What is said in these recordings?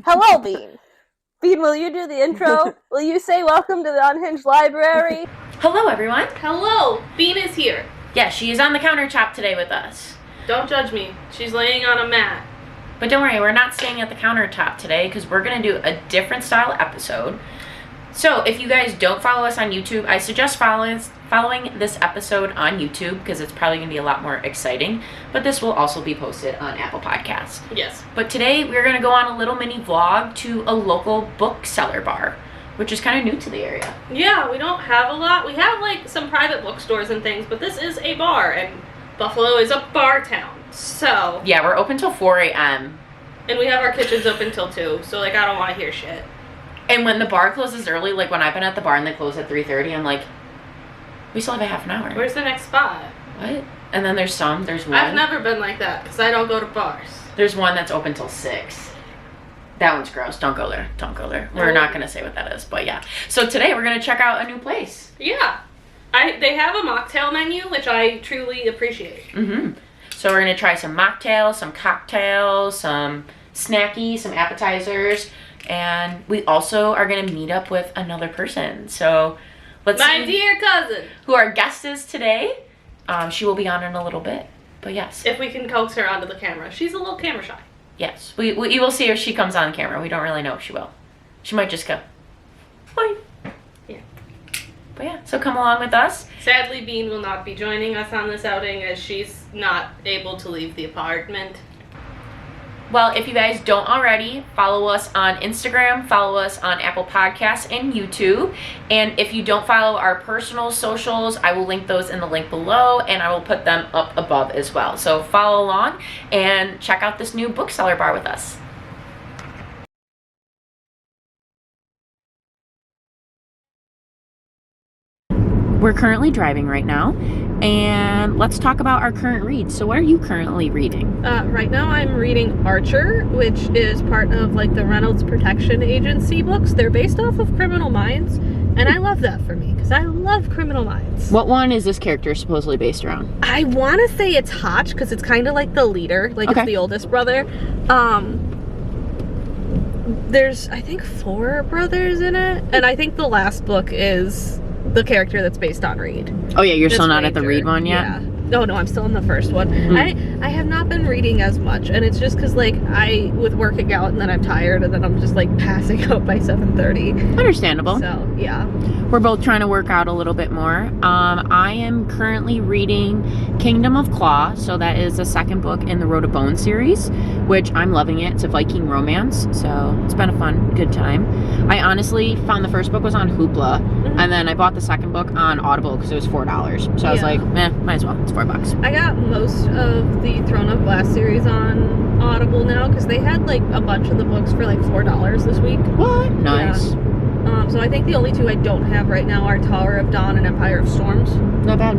Hello, Bean. Bean, will you do the intro? Will you say welcome to the Unhinged library? Hello, everyone. Hello, Bean is here. Yeah, she is on the countertop today with us. Don't judge me. She's laying on a mat. But don't worry, we're not staying at the countertop today because we're going to do a different style episode. So if you guys don't follow us on YouTube, I suggest following this episode on YouTube because it's probably going to be a lot more exciting. But this will also be posted on Apple Podcasts. Yes. But today we're going to go on a little mini vlog to a local bookseller bar, which is kind of new to the area. Yeah, we don't have a lot. We have like some private bookstores and things, but this is a bar, and Buffalo is a bar town. So yeah, we're open till 4 a.m. And we have our kitchens open till 2, so like I don't want to hear shit. And when the bar closes early, like when I've been at the bar and they close at 3:30, I'm like, we still have a half an hour. Where's the next spot? What? And then there's one. I've never been like that because I don't go to bars. There's one that's open till 6. That one's gross. Don't go there. Don't go there. We're not going to say what that is, but yeah. So today we're going to check out a new place. Yeah. They have a mocktail menu, which I truly appreciate. Mm-hmm. So we're going to try some mocktails, some cocktails, some snackies, some appetizers, and we also are going to meet up with another person. So let's see My dear cousin. who our guest is today. She will be on in a little bit, but yes. If we can coax her onto the camera. She's a little camera shy. Yes, we will see if she comes on camera. We don't really know if she will. She might just go, hi. Yeah. But yeah, so come along with us. Sadly, Bean will not be joining us on this outing as she's not able to leave the apartment. Well, if you guys don't already, follow us on Instagram, follow us on Apple Podcasts and YouTube. And if you don't follow our personal socials, I will link those in the link below, and I will put them up above as well. So follow along and check out this new bookseller bar with us. We're currently driving right now, and let's talk about our current reads. So what are you currently reading? Right now I'm reading Archer, which is part of like the Reynolds Protection Agency books. They're based off of Criminal Minds, and I love that for me because I love Criminal Minds. What one is this character supposedly based around? I want to say it's Hotch because it's kind of like the leader, like Okay. it's the oldest brother. There's I think 4 brothers in it, and I think the last book is the character that's based on Reed. Oh yeah, you're still not Ranger. at the Reed one yet? Yeah. No, I am still in the first one. I have not been reading as much, and it's just because like with working out and then I'm tired and then I'm just like passing out by 7:30. Understandable. So yeah. We're both trying to work out a little bit more. I am currently reading Kingdom of Claw, so that is the second book in the Road of Bone series, which I'm loving it. It's a Viking romance, so it's been a fun, good time. I honestly found the first book was on Hoopla, and then I bought the second book on Audible because it was $4. So I was like, might as well. It's $4. I got most of the Throne of Glass series on Audible now because they had like a bunch of the books for like $4 this week. What? Nice. Yeah. So I think the only 2 I don't have right now are Tower of Dawn and Empire of Storms. Not bad.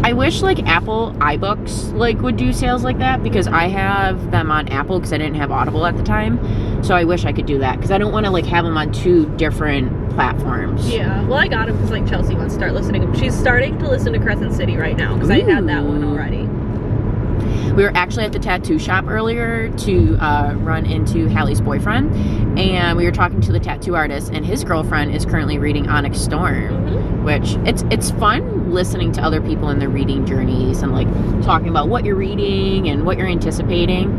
I wish like Apple iBooks like would do sales like that because I have them on Apple because I didn't have Audible at the time. So I wish I could do that because I don't want to like have them on 2 different platforms. Yeah, well I got them because like Chelsea wants to start listening. She's starting to listen to Crescent City right now because I had that one already. We were actually at the tattoo shop earlier to run into Hallie's boyfriend, and we were talking to the tattoo artist, and his girlfriend is currently reading Onyx Storm, which it's fun listening to other people in their reading journeys and like talking about what you're reading and what you're anticipating.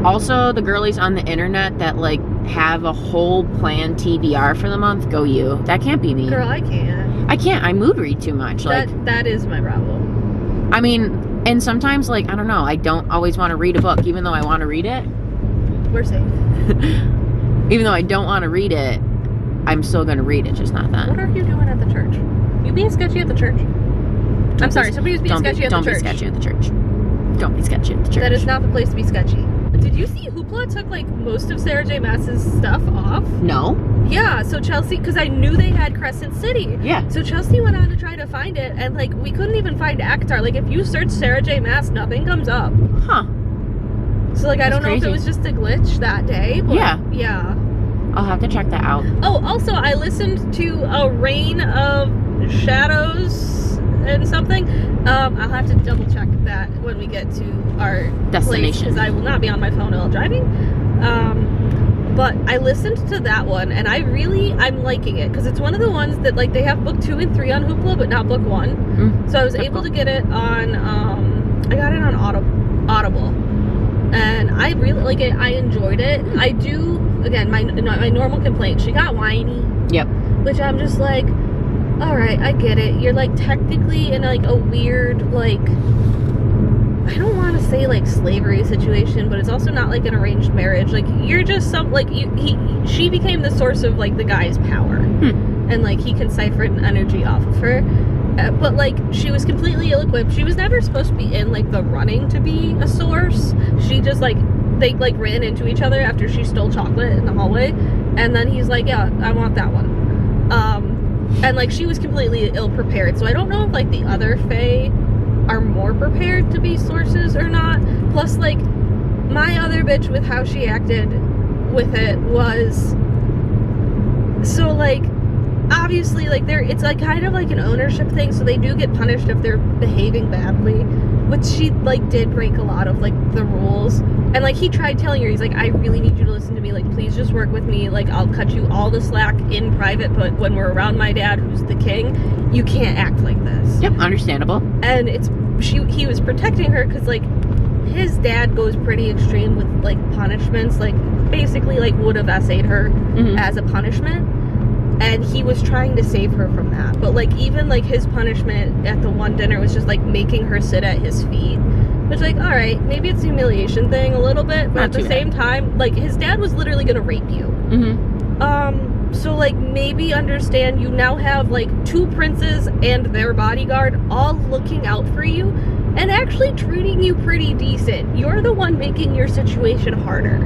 Also, the girlies on the internet that like have a whole planned TBR for the month, go you. That can't be me. Girl, I can't. I can't. I mood read too much. That is my problem. I mean, and sometimes, like, I don't know, I don't always want to read a book, even though I want to read it. We're safe. Even though I don't want to read it, I'm still going to read it, just not then. What are you doing at the church? You being sketchy at the church? I'm sorry, somebody was being sketchy at the church. Don't be sketchy at the church. Don't be sketchy at the church. That is not the place to be sketchy. Did you see Hoopla took, like, most of Sarah J. Maas's stuff off? No. Yeah, so Chelsea, because I knew they had Crescent City. Yeah. So Chelsea went on to try to find it, and, like, we couldn't even find ACOTAR. Like, if you search Sarah J. Maas, nothing comes up. Huh. So, like, I don't know if it was just a glitch that day, but yeah. I'll have to check that out. Oh, also, I listened to a Reign of Shadows and something. I'll have to double check that when we get to our destination, because I will not be on my phone while driving. But I listened to that one, and I'm liking it, because it's one of the ones that, like, they have book 2 and 3 on Hoopla, but not book 1. So I was able to get it on, I got it on Audible. And I really like it. I enjoyed it. I do, again, my normal complaint, she got whiny. Yep. Which I'm just like, alright, I get it. You're, like, technically in, like, a weird, like, I don't want to say, like, slavery situation, but it's also not, like, an arranged marriage. Like, you're just she became the source of, like, the guy's power. And, like, he can siphon an energy off of her. But, like, she was completely ill-equipped. She was never supposed to be in, like, the running to be a source. She just, like, they, like, ran into each other after she stole chocolate in the hallway. And then he's like, yeah, I want that one. And, like, she was completely ill-prepared. So I don't know if, like, the other Fae are more prepared to be sources or not. Plus, like, my other bitch with how she acted with it was so, like, obviously, like, it's like kind of like an ownership thing, so they do get punished if they're behaving badly, which she, like, did break a lot of, like, the rules. And, like, he tried telling her, he's like, I really need you to listen to me, like, please just work with me, like, I'll cut you all the slack in private, but when we're around my dad, who's the king, you can't act like this. Yep, understandable. And he was protecting her because, like, his dad goes pretty extreme with, like, punishments, like, basically, like, would have essayed her as a punishment. And he was trying to save her from that. But, like, even, like, his punishment at the one dinner was just, like, making her sit at his feet. Which, like, alright, maybe it's a humiliation thing a little bit, but at the same time, like, his dad was literally gonna rape you. So, like, maybe understand you now have, like, 2 princes and their bodyguard all looking out for you and actually treating you pretty decent. You're the one making your situation harder.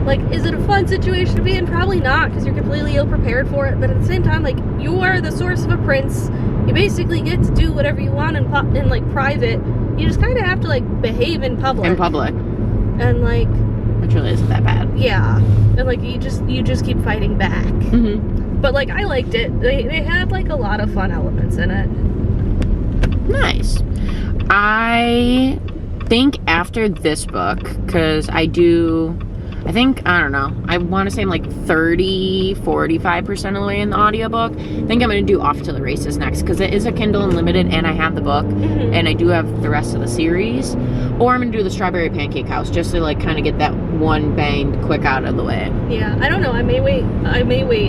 Like, is it a fun situation to be in? Probably not, because you're completely ill-prepared for it, but at the same time, like, you are the source of a prince. You basically get to do whatever you want in like, private. You just kind of have to, like, behave in public. And, like... Which really isn't that bad. Yeah. And, like, you just keep fighting back. But, like, I liked it. They had, like, a lot of fun elements in it. Nice. I think after this book, because I don't know, I want to say I'm like 45% of the way in the audiobook. I think I'm going to do Off to the Races next, because it is a Kindle Unlimited and I have the book, and I do have the rest of the series. Or I'm going to do the Strawberry Pancake House, just to, like, kind of get that one banged quick out of the way. Yeah, I don't know, I may wait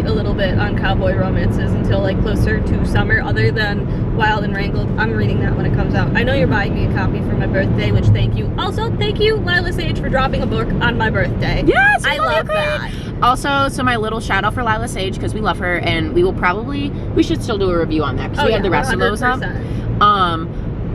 a little bit on Cowboy Romances until, like, closer to summer, other than Wild and Wrangled. I'm reading that when it comes out. I know you're buying me a copy for my birthday, which thank you. Also, thank you, Lila Sage, for dropping a book on my birthday. Yes, I love that. Also, so my little shout out for Lila Sage, because we love her, and we should still do a review on that, because we have the rest 100%. Of those up.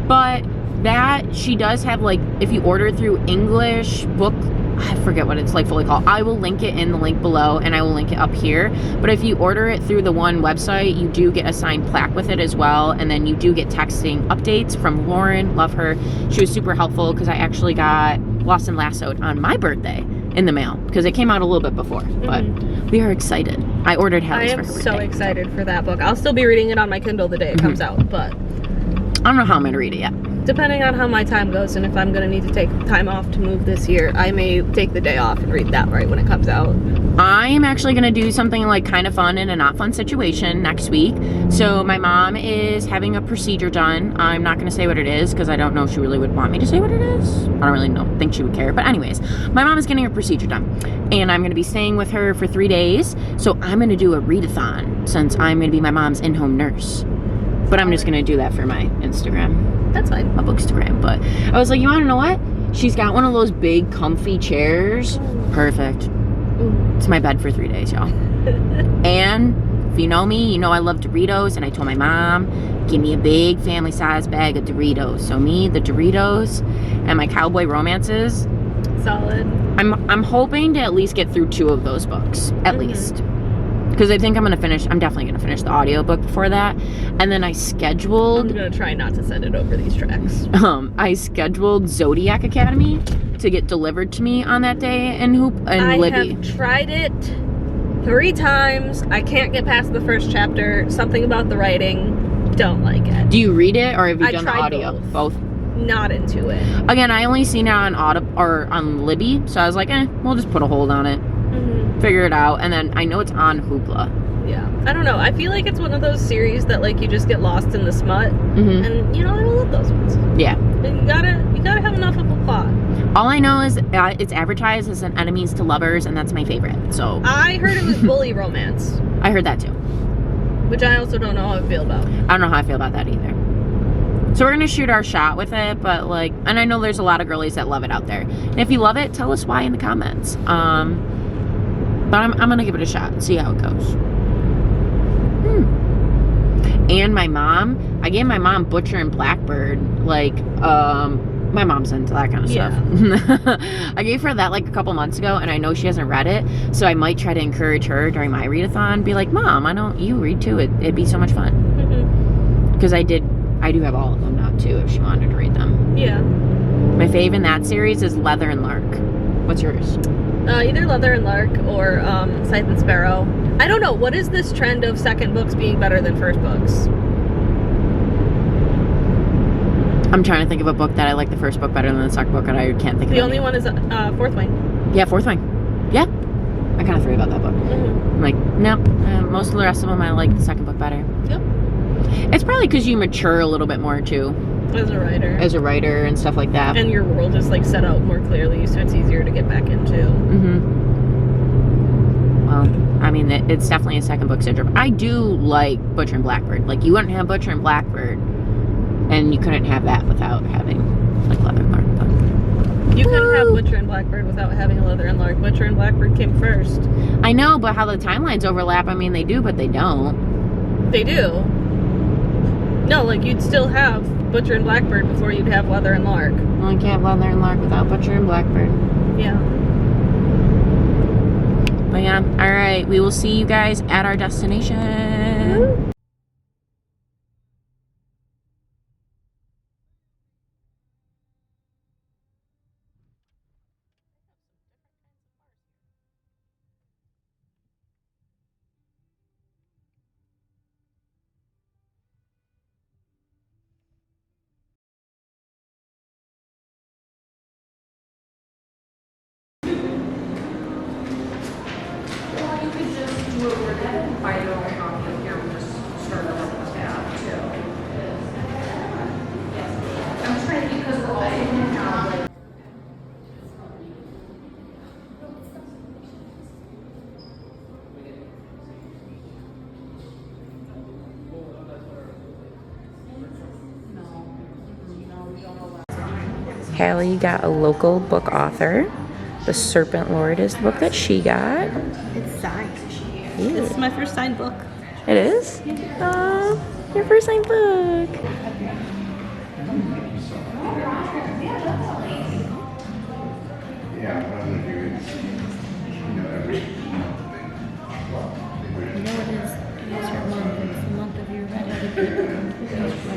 But that, she does have, like, if you order through English book, I forget what it's, like, fully called. I will link it in the link below, and I will link it up here. But if you order it through the one website, you do get a signed plaque with it as well, and then you do get texting updates from Lauren. Love her. She was super helpful, because I actually got Lost and Lassoed on my birthday in the mail, because it came out a little bit before. But we are excited. I ordered Hallie's for her birthday. I am so excited for that book. I'll still be reading it on my Kindle the day it comes out, but I don't know how I'm going to read it yet. Depending on how my time goes, and if I'm going to need to take time off to move this year, I may take the day off and read that right when it comes out. I am actually going to do something, like, kind of fun in a not fun situation next week. So my mom is having a procedure done. I'm not going to say what it is, because I don't know if she really would want me to say what it is. I don't really think she would care. But anyways, my mom is getting a procedure done, and I'm going to be staying with her for 3 days. So I'm going to do a readathon, since I'm going to be my mom's in-home nurse. But I'm just going to do that for my Instagram. That's fine. My Bookstagram. But I was like, you want to know what? She's got one of those big, comfy chairs. Perfect. It's my bed for 3 days, y'all. And if you know me, you know I love Doritos. And I told my mom, give me a big family-sized bag of Doritos. So me, the Doritos, and my Cowboy Romances. Solid. I'm hoping to at least get through 2 of those books. At least. Because I think I'm definitely going to finish the audiobook before that. And then I'm going to try not to send it over these tracks. I scheduled Zodiac Academy to get delivered to me on that day in Libby. I have tried it 3 times. I can't get past the first chapter. Something about the writing. Don't like it. Do you read it, or have you done the audio? Both. not into it. Again, I only seen it on on Libby, so I was like, we'll just put a hold on it, figure it out, and then I know it's on Hoopla. Yeah, I don't know. I feel like it's one of those series that like you just get lost in the smut, and you know I love those ones. Yeah, and you gotta have enough of a plot. All I know is it's advertised as an enemies to lovers, and that's my favorite. So I heard it was bully romance. I heard that too, which I also don't know how I feel about. I don't know how I feel about that either. So we're gonna shoot our shot with it, but like, and I know there's a lot of girlies that love it out there. And if you love it, tell us why in the comments. But I'm gonna give it a shot, see how it goes. And I gave my mom Butcher and Blackbird, like, my mom's into that kind of stuff. I gave her that like a couple months ago, and I know she hasn't read it, so I might try to encourage her during my readathon, be like, Mom, you read too, it'd be so much fun. Because I do have all of them now too, if she wanted to read them. Yeah. My fave in that series is Leather and Lark. What's yours? Either Leather and Lark or Scythe and Sparrow. I don't know, what is this trend of second books being better than first books? I'm trying to think of a book that I like the first book better than the second book, and I can't think of it. The only one is Fourth Wing. Yeah, Fourth Wing. Yeah. I kind of forget about that book. I'm like, nope. Most of the rest of them, I like the second book better. Yep. It's probably because you mature a little bit more, too. As a writer and stuff like that. And your world is like set out more clearly, so it's easier to get back into. Well, I mean, it's definitely a second book syndrome. I do like Butcher and Blackbird. Like, you wouldn't have Butcher and Blackbird, and you couldn't have that without having, like, Leather and Lark. But you couldn't have Butcher and Blackbird without having a Leather and Lark. Butcher and Blackbird came first. I know, but how the timelines overlap, I mean, they do, but they don't. They do. No, like, you'd still have Butcher and Blackbird before you'd have Leather and Lark. Well, you can't have Leather and Lark without Butcher and Blackbird. Yeah. But yeah, alright, we will see you guys at our destination. Woo. Hallie got a local book author. The Serpent Lord is the book that she got. It's signed. Yeah. This is my first signed book. It is? Oh, your first signed book.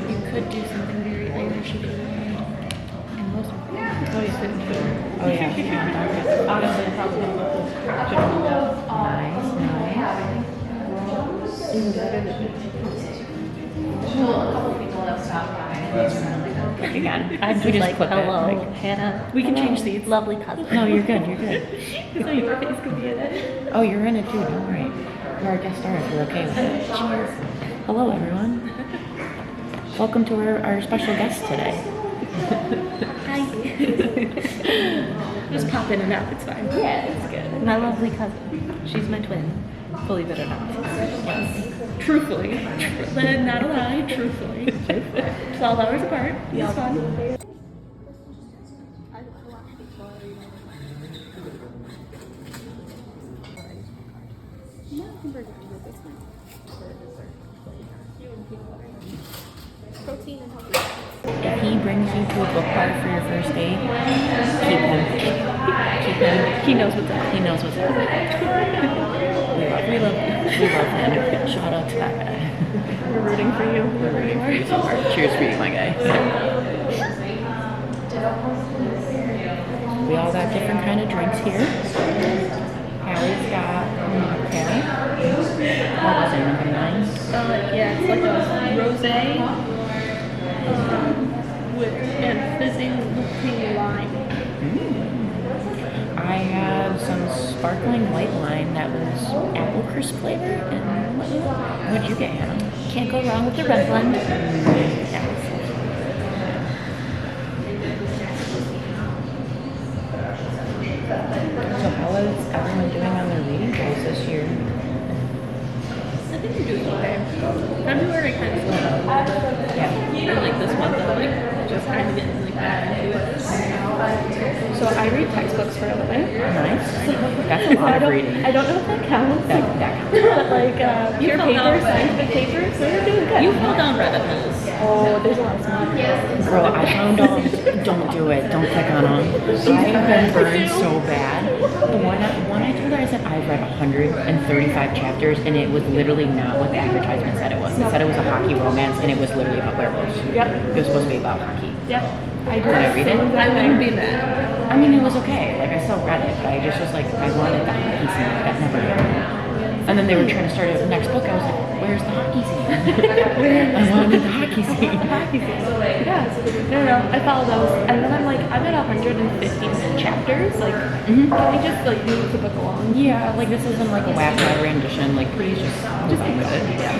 You could do something very Irish if you wanted. And most of them. Oh, you couldn't do it. Oh, yeah. Honestly, probably would. Nice, nice. Even better than a couple people have stopped by. Again, I'm just like, hello, Hannah. We can change seats. Lovely cousin. No, you're good, you're good. So your face could be in it. Oh, you're in it too, don't worry. You're our guest star if you're okay with it. Cheers. Hello, everyone. Welcome to our special guest today. Hi. Just pop in and out, it's fine. Yeah, it's good. My lovely cousin. She's my twin. Believe it or not. Yes. Truthfully. Not a lie, truthfully. 12 hours apart. It's fun. Protein and healthy. If he brings you to a book bar for your first date, keep him. Keep him. He knows what's up. He knows what's up. We love him. We love him. Shout out to that guy. We're rooting for you. We're rooting for you so hard. Cheers for you, my guy. We all got different kind of drinks here. Hallie's got mocktail. What was it, number 9? Yeah, it's like a rosé with and sparkling white wine that was apple crisp flavor. And what'd you get, Hannah? Can't go wrong with the red blend. Yeah. So how is everyone doing on their reading goals this year? I think you're doing okay. February kind of slowed down a little bit. Yeah. Or like this month, I'm like just kind of getting like back into it. So I read textbooks for a living. Nice. That's a lot of reading. I don't know if that counts. That counts. But like pure fell down papers, scientific papers, they're doing good. You fell down rabbit holes. Oh, there's a lot of smart. Girl, I found don't do it. Don't click on them. I've been burned so bad. The one I told her, I said, I've read 135 chapters, and it was literally not what the advertisement said it was. It said it was a hockey romance, and it was literally about werewolves. Yep. It was supposed to be about hockey. Yep. Did I read it? I wouldn't be mad. I mean, it was okay. Like, I still read it, but I just was like, I wanted the hockey scene. That never happened. And then they were trying to start the next book. I was like, where's the hockey scene? I wanted the hockey scene. Yeah. No. I follow those. And then I'm like, I'm at 150 chapters. Like, can we just like move the book along? Yeah, like this isn't like a whack rendition. Like, please just move on with it. Yeah.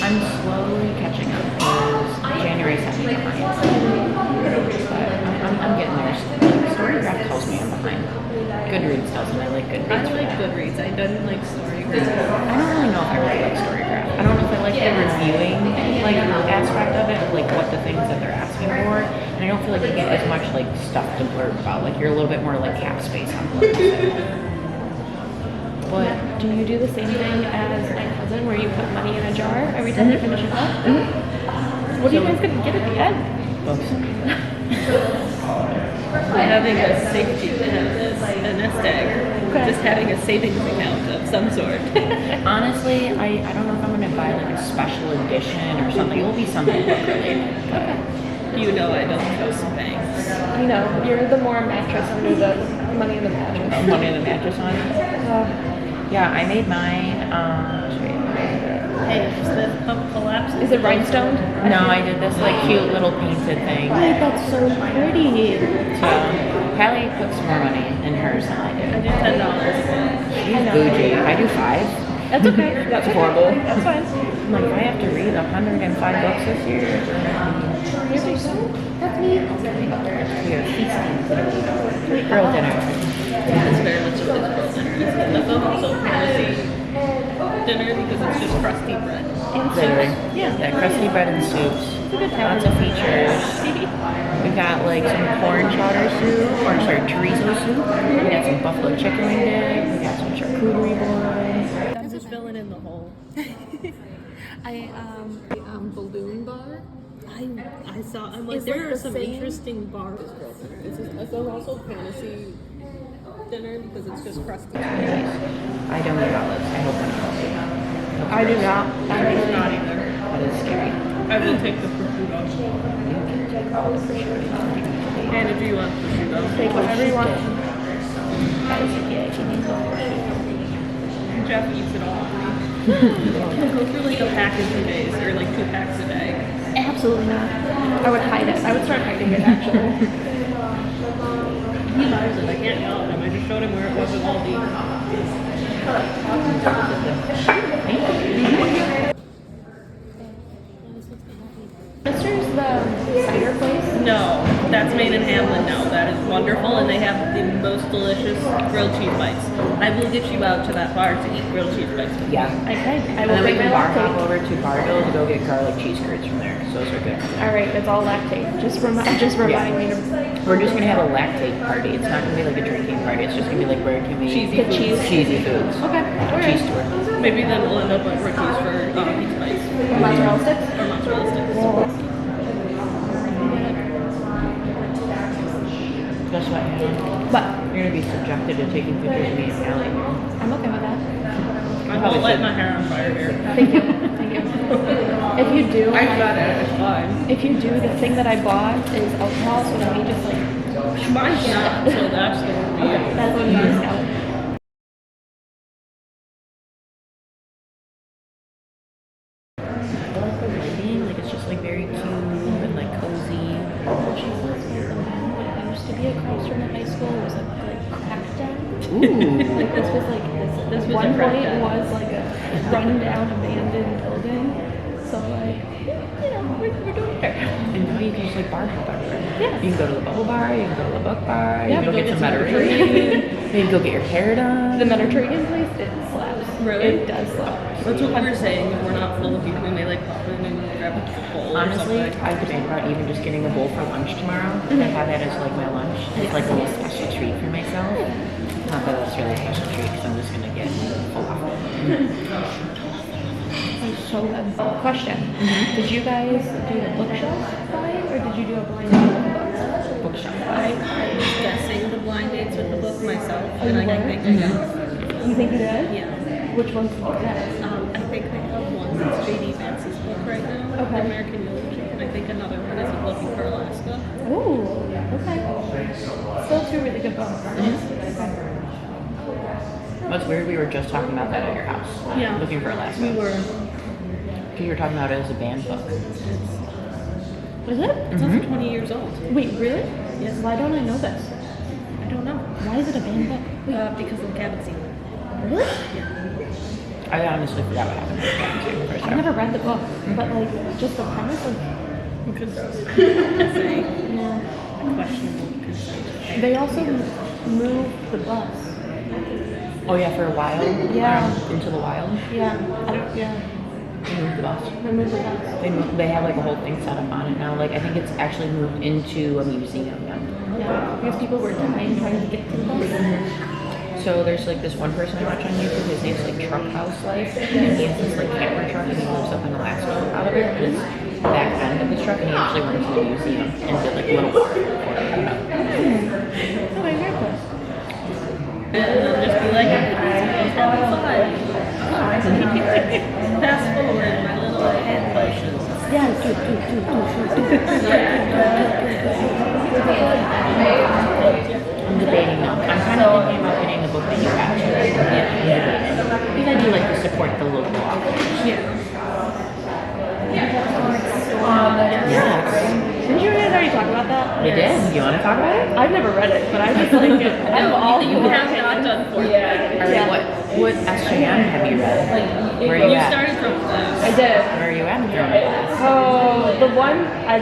I'm slowly catching up because January 2nd behind. But I'm getting there. Like, Storygraph tells me I'm behind. Goodreads doesn't. I like Goodreads. I like Goodreads. I don't like Storygraph. I don't really know if I really like Storygraph. I don't know if I like the reviewing like aspect of it, like what the things that they're asking for. And I don't feel like you get as much like stuff to blurb about. Like you're a little bit more like cap space on blurb. But Do you do the same thing as my cousin where you put money in a jar every time you finish a book? What are you guys going to get at the end? books. Having a safety a nest egg, just having a savings account of some sort. Honestly, I don't know if I'm gonna buy like a special edition or something. It will be something book related. You know I don't trust banks. You know, you're the more mattress under the money in the mattress. Money in the mattress one. Yeah, I made mine. Hey, is the cup collapse? Is it rhinestone? No, I did this like cute little painted thing. Wait, that's so pretty. So Hallie put some more money in hers than I I did. do $10. She's bougie. I do 5. That's okay. That's horrible. That's fine. I'm like, if I have to read 105 books this year, That's me. we are feasting. Girl dinner. It's very much a girl dinner. It's also fantasy dinner because it's just crusty bread. Literally. Yeah, crusty bread and soups. Lots of features. We got like some corn chowder soup, or sorry, chorizo soup. We got some buffalo chicken wing dip. We got some charcuterie boys. I'm just filling in the hole. Balloon bar. I saw. I'm like, Is there it are the some same? interesting bars. It's also fantasy dinner because it's just crusty. I don't eat olives. I hope one of you. I do not. I do not either. That is scary. I will take the prosciutto. You can take all the prosciutto. And if you want prosciutto, Take whatever you want. That is yeah, she needs all the prosciutto. Jeff eats it all. He'll go through like a pack in 2 days, or like 2 packs a day. Absolutely not. I would hide it. I would start hiding it actually. He loves it. I can't yell at him. I just showed him where it was at Aldi. Sister's the cider place. No, that's made in Hamlin now. That is wonderful, and they have the most delicious grilled cheese bites. I will get you out to that bar to eat grilled cheese bites. Yeah. Okay. I And will then we bring my can bar hop lactate. over to Barville to go get garlic cheese curds from there. So those are good. All right, it's all lactate. Just remind me to. We're just gonna have a lactate party. It's not gonna be like a drinking party. It's just gonna be like where can we Cheesy Get foods. cheesy foods. Okay. All Cheese right. tour. Maybe then we'll end up with rookies for pizza bites Mozzarella sticks. or mozzarella sticks. Guess what? But You're gonna be subjected to taking pictures of me and Allie. I'm okay with that. I won't let my hair on fire here. Thank you. Thank you. If you do, I got it. It's fine. if you do, the thing that I bought is alcohol, so let me just like. Mine's not, so that's gonna be it. That's what it is now. I like the lighting. Like it's just like very cute and like cozy. She was like the man that used to be across from the high school was like cracked down. Ooh. like this was one a front point deck. was like a run-down abandoned building. So like, we're doing fair. And now you can just like bar hop everywhere. Yeah. You can go to the bubble bar, you can go to the book bar, you Yeah, can go we get some Mediterranean, you can go get your hair done. The Mediterranean place, it slaps. Really? It does slap. That's what we were saying. If we're not full of people, we may like pop in and grab a bowl or Honestly, something. I debate about even just getting a bowl for lunch tomorrow. I have that as like my lunch. It's like a little special treat for myself. Not that it's really a special treat because I'm just gonna get falafel. So good. Question. Did you guys do the bookshelf buying or did you do a blind date with the book? Bookshelf. I was guessing the blind dates with the book myself, Oh, and you I were? think I got. You think you did? Yeah. Which one's the best? I think they have one that's J.D. Vance's book right now, Okay. American Eulogy, and I think another one is Looking for Alaska. Oh, okay. Still two really good books. Okay. What's weird, we were just talking about that at your house. Yeah. Looking for Alaska. We were. You were talking about it as a banned book. Was it? It's over 20 years old. Wait, really? Yes. Why don't I know this? I don't know. Why is it a banned book? Because of the haven't seen it. Really? I honestly forgot what happened with that too. For I've sure. never read the book, but like just the premise of Because it's yeah. a questionable consent. They also moved the bus. Oh yeah, for a while. Yeah. Into the wild. Yeah. I don't. Yeah. They moved the bus. They moved the bus. They have like a whole thing set up on it now. Like I think it's actually moved into a museum now. Yeah. Because people were dying trying to get to the bus. So there's like this one person I watch on YouTube. His name's like Truck House Life, and he has this like camper truck, and he lives up in Alaska out of it. And it's back end of his truck, and he actually went to the museum and did like a little walk for it. Okay, very cool. And they'll just be like, having fun. Fast forward my little hand motions. Yeah. I'm debating now. I'm kind of thinking about getting the book that you have. Because I do like to support the local authors. Yeah. Yeah. Didn't you guys already talk about that? We did. Do you want to talk about it? I've never read it, but I just like it. I'm all You for have it. not done for Or what SJM have you read? Where are you You at? started from class. I did. Where are you at with your class? Oh, the one I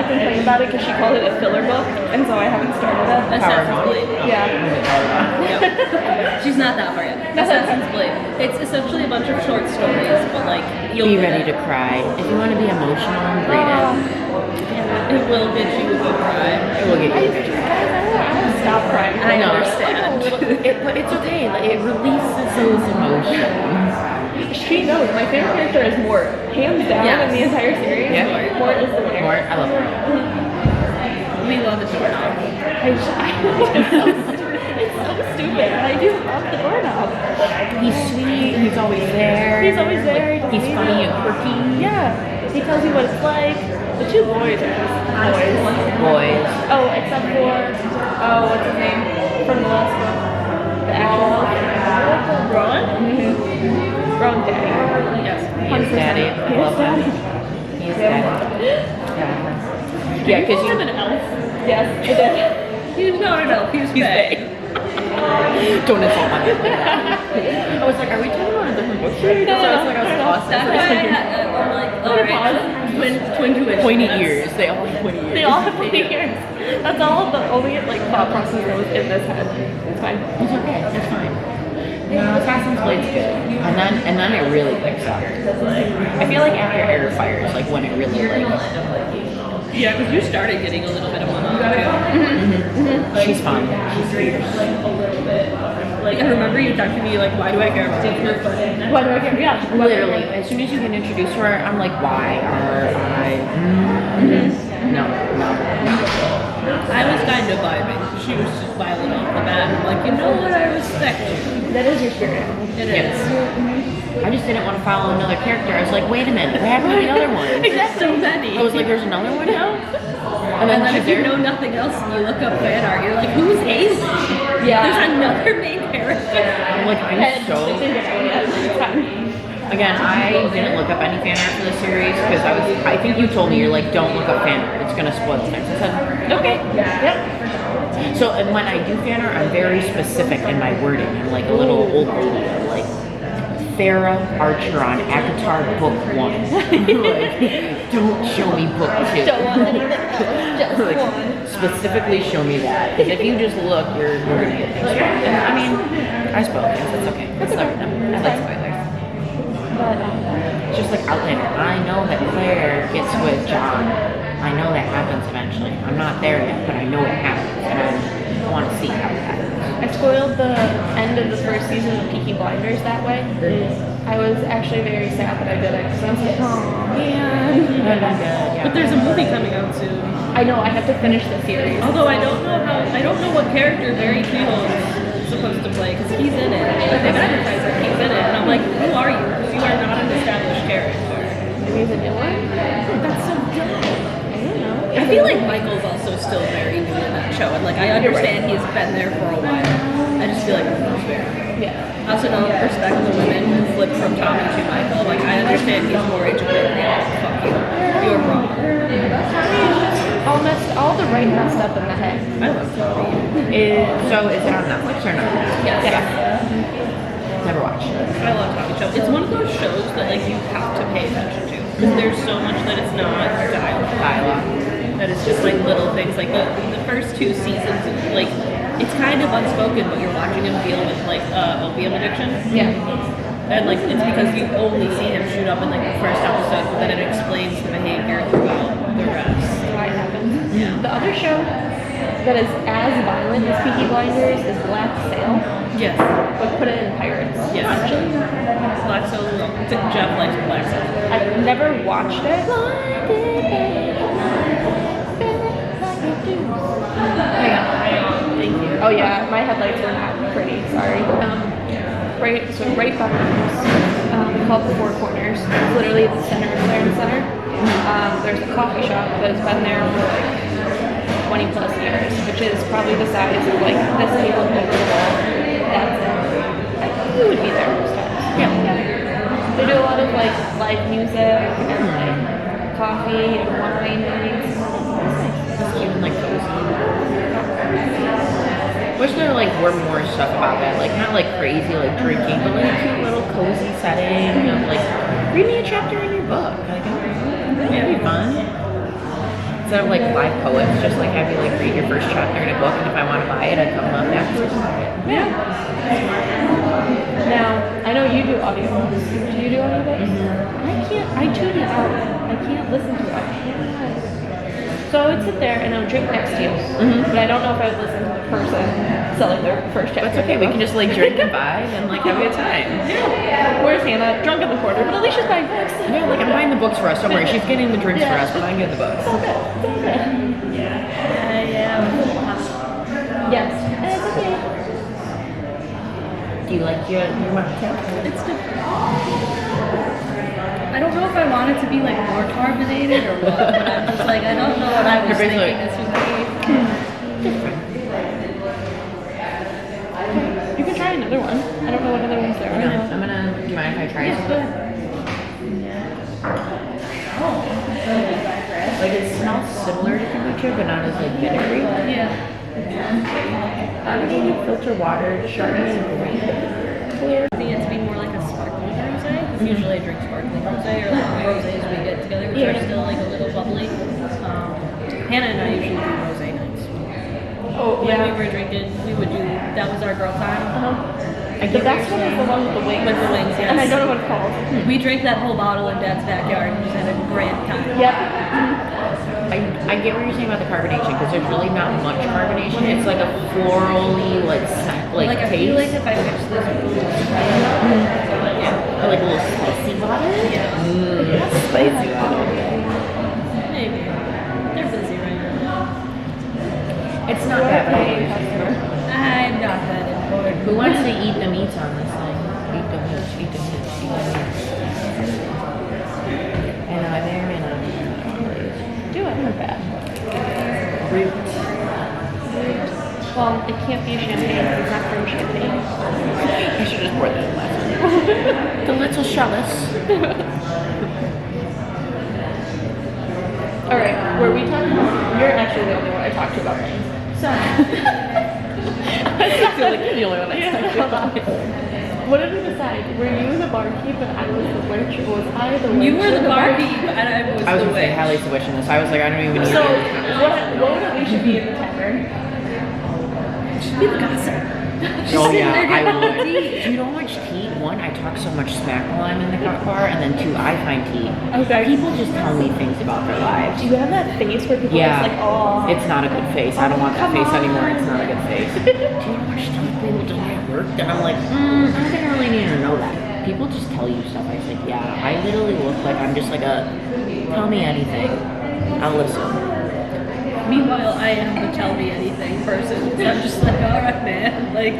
complained about it because she called it a filler book, and so I haven't started it. Assassin's Blade. Yeah. Yep. She's not that far yet. Assassin's Blade. It's essentially a bunch of short stories, but like you'll Be ready to cry. If you want to be emotional, read it. It will get you a good cry. It will get you a good cry. I want to stop crying. I No, understand. But it's okay. Like, it releases those emotions. She knows my favorite character is Mort, hands down Yes. in the entire series. Yeah. Mort is the winner. More, I love her. We love the doorknob. It's so stupid, but I do love the doorknob. He's sweet. He's always there. He's always there. He's funny and quirky. Yeah, he tells you what it's like. The two boys are just Boys. Oh, except for what's his name from the last one? The actual Ron? Wrong daddy. Yes. He is daddy. I love him. He is daddy. Yeah, because You have you an elf. Yes, I did. He's not an elf. He's Faye. don't insult my family. I was like, are we talking about a different book series? So I was like, I was lost. That's why I'm like, alright. Twin tuition. Pointy ears. They all have pointy ears. They all have pointy ears. That's all the only like thought process that was in this head. It's fine. It's okay. It's fine. No, Assassin's Blade's good. And then it really picks up. I feel like after Air Fires, like when it really like. Yeah, because you started getting a little bit of one on too. She's fun. She's sweet. Like, I remember you talking to me, like, why do I care about her? Why do I care? Yeah. Literally, as soon as you get introduced to her, I'm like, why are I? No. I was kind of vibing. She was just violent off the bat. I'm like, you know what? I respect you. That is your spirit. It Yes. is. I just didn't want to follow another character. I was like, wait a minute, what happened to the other one? There's so many. I was like, there's another one now? And then if she's you there. know nothing else and you look up fan art, you're like, who's Haley? Yeah. There's another main character. I'm like, I'm so. Again, I didn't look up any fan art for the series because I think you told me, you're like, don't look up fan art. It's going to spoil things. I said, okay. Yep. So and when I do fan art, I'm very specific in my wording. I'm like a little old lady. I'm like Farrah Archer on Akatar Book 1. Like, don't show me Book 2. Don't want anything else, just Like, one. specifically show me that. Because if you just look, you're gonna get things wrong. And I mean, I spoil things. That's okay. That's okay. I like spoilers. But It's just like Outlander. I know that Claire gets with John. I know that happens eventually. I'm not there yet, but I know it happens, and I want to see how it happens. I spoiled the end of the first season of Peaky Blinders that way. I was actually very sad that I did it because I was like, oh man. Yeah. But there's a movie coming out soon. I know I have to finish the series. Although I don't know what character Barry Keogh is supposed to play because he's in it. Like they've advertised that he's in it, and I'm like, who are you? Because you are not an established character. Maybe he's a new one. That's so dumb. I don't know. I feel like Michael's also still very new in that show, and like I understand he's been there for a while. I just feel like he's very new. Yeah. I also don't respect the women who flip from Tommy to Michael. Like I understand he's more educated. Fuck you. You're wrong. All the right messed up in the head. I love Tommy. So is it on Netflix or not? Yes. Never watched. I love Tommy Show. It's one of those shows that like you have to pay attention to because there's so much that it's not dialogue. That it's just like little things. Like the first 2 seasons, like it's kind of unspoken, but you're watching him deal with like opium addiction. Yeah. And like it's because you only see him shoot up in like the first episode, but then it explains the behavior throughout the rest. Why it happens. Yeah. The other show that is as violent as Peaky Blinders is Black Sail, Yes. but put it in pirates. Yes. Actually, Black Soul. Jeff likes Black Soul. I've never watched it. Thank you. Oh yeah, my headlights were not pretty. Sorry. Right behind us, called the Four Corners. It's literally the center of Clarence Center. There's a coffee shop that has been there for like 20 plus years, which is probably the size of like this table over the wall. That's it. I think we would be there most times. Yeah. They do a lot of like live music and like coffee and wine nights. It's even like cozy. Wish there like were more stuff about that, like not like crazy like drinking, but like a cute little cozy setting of like read me a chapter in your book. Like that'd be fun. Instead of like live poets, just like have you like read your first chapter in a book, and if I want to buy it, I come up afterwards and buy it. Yeah. Now, I know you do audiobooks. Do you do audiobooks? I tune it out. I can't listen to it. So I would sit there and I would drink next to you. But I don't know if I would listen to the person selling their first chapter. That's okay. We can just like drink and vibe and like have a good time. Where's Hanna? Drunk in the corner, but Alicia's buying books. Yeah, like I'm buying the books for us. Don't worry, she's getting the drinks for us, but I get the books. It's all good. It's all good. Yes. It's okay. Do you like your mocktail? It's different. I don't know if I want it to be like more carbonated or what, but I'm just like, I don't know what I was thinking this would be. You can try another one. I don't know what other ones there are. I'm gonna. Do you mind if I try some? Like it smells similar to kombucha, but not as like vinegary. Yeah. Carbonated filter water, Chardonnay grape, clear. I think it to be more like a sparkling rosé. Usually I drink sparkling rosé or like rosés we get together, which are still like a little bubbly. Hannah and I usually do rosé nights. Oh, When we were drinking, we would do, that was our girl time. The best one is the one with the wings. With the wings, yes. And I don't know what it's called. We drank that whole bottle in Dad's backyard and just had a grand time. Yep. I get what you're saying about the carbonation because there's really not much carbonation. It's like a florally like I taste. feel like if I mix this with Or like a little spicy water. yeah. Spicy water. Maybe. They're busy right now. It's not that bad. I'm not that important. Who wants to eat the meats on this thing? Eat the meats, eat the meats, eat the meats. And I'm there and I'm Do it. not bad. Root. Well, it can't be champagne. It's not from champagne. I should just pour that in last. The little chalice. All right. Were we talking about? You're actually the only one I talked to about things. So, I feel like you're the only one that's what did we decide? Were you the barkeep and I was the witch, or was I the witch? You were the barkeep and I was I was the gonna say witch. Hallie's the witch in this. I was like, I don't even need So, to do this. what would Alicia be in the tavern? She'd be the gossip. Oh sitting yeah, there I getting would. tea. Do you know how much tea? One, I talk so much smack while I'm in the bar, and then two, I find tea. Okay. People just tell me things about their lives. Do you have that face where people Yeah, are just like, oh. it's not a good face. I don't want that Come face on. anymore. It's not a good face. Do you know how much stuff people tell me at work? And I'm like, I don't really need to know that. People just tell you stuff. I was like, yeah, I literally look like I'm just like a, tell me anything. I'll listen. Meanwhile, I am the tell me anything person. So I'm just like, all right, man. Like,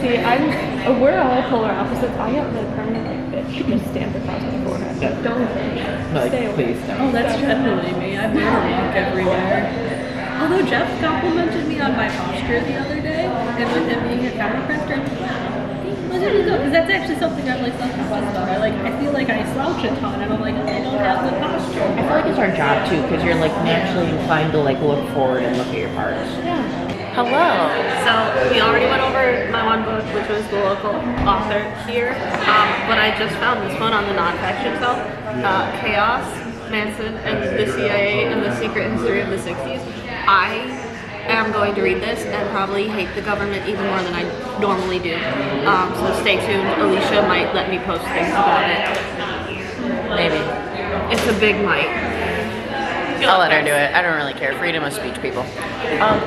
See, we're all polar opposites. I have the permanent like bitch just stamped across my forehead. Yeah. Don't bitch. Like, Stay away. please don't. oh, that's definitely me. I'm walk everywhere. Although Jeff complimented me on my posture the other day, and with him being a chiropractor, I'm like, wow, look at you go. Because that's actually something I'm like self-conscious about. I feel like I slouch a ton, and I'm like, I don't have the posture. I feel like it's our job too, because you're like naturally inclined to like look forward and look at your parts. Yeah. Hello. So we already went over my one book, which was the local author here, but I just found this one on the nonfiction shelf, Chaos, Manson, and the CIA and the Secret History of the 60s. I am going to read this and probably hate the government even more than I normally do. So stay tuned. Alicia might let me post things about it. Maybe. It's a big might. I'll let her do it. I don't really care. Freedom of speech, people.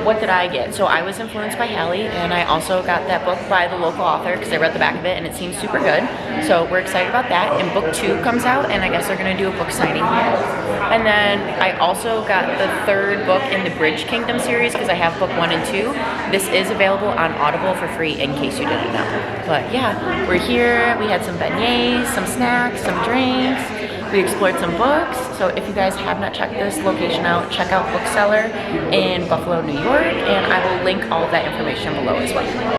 What did I get? So I was influenced by Hallie, and I also got that book by the local author because I read the back of it, and it seems super good. So we're excited about that. And book 2 comes out, and I guess they're going to do a book signing here. And then I also got the 3rd book in the Bridge Kingdom series because I have book 1 and 2. This is available on Audible for free in case you didn't know. But yeah, we're here. We had some beignets, some snacks, some drinks. We explored some books, so if you guys have not checked this location out, check out BookCellar in Buffalo, New York, and I will link all of that information below as well.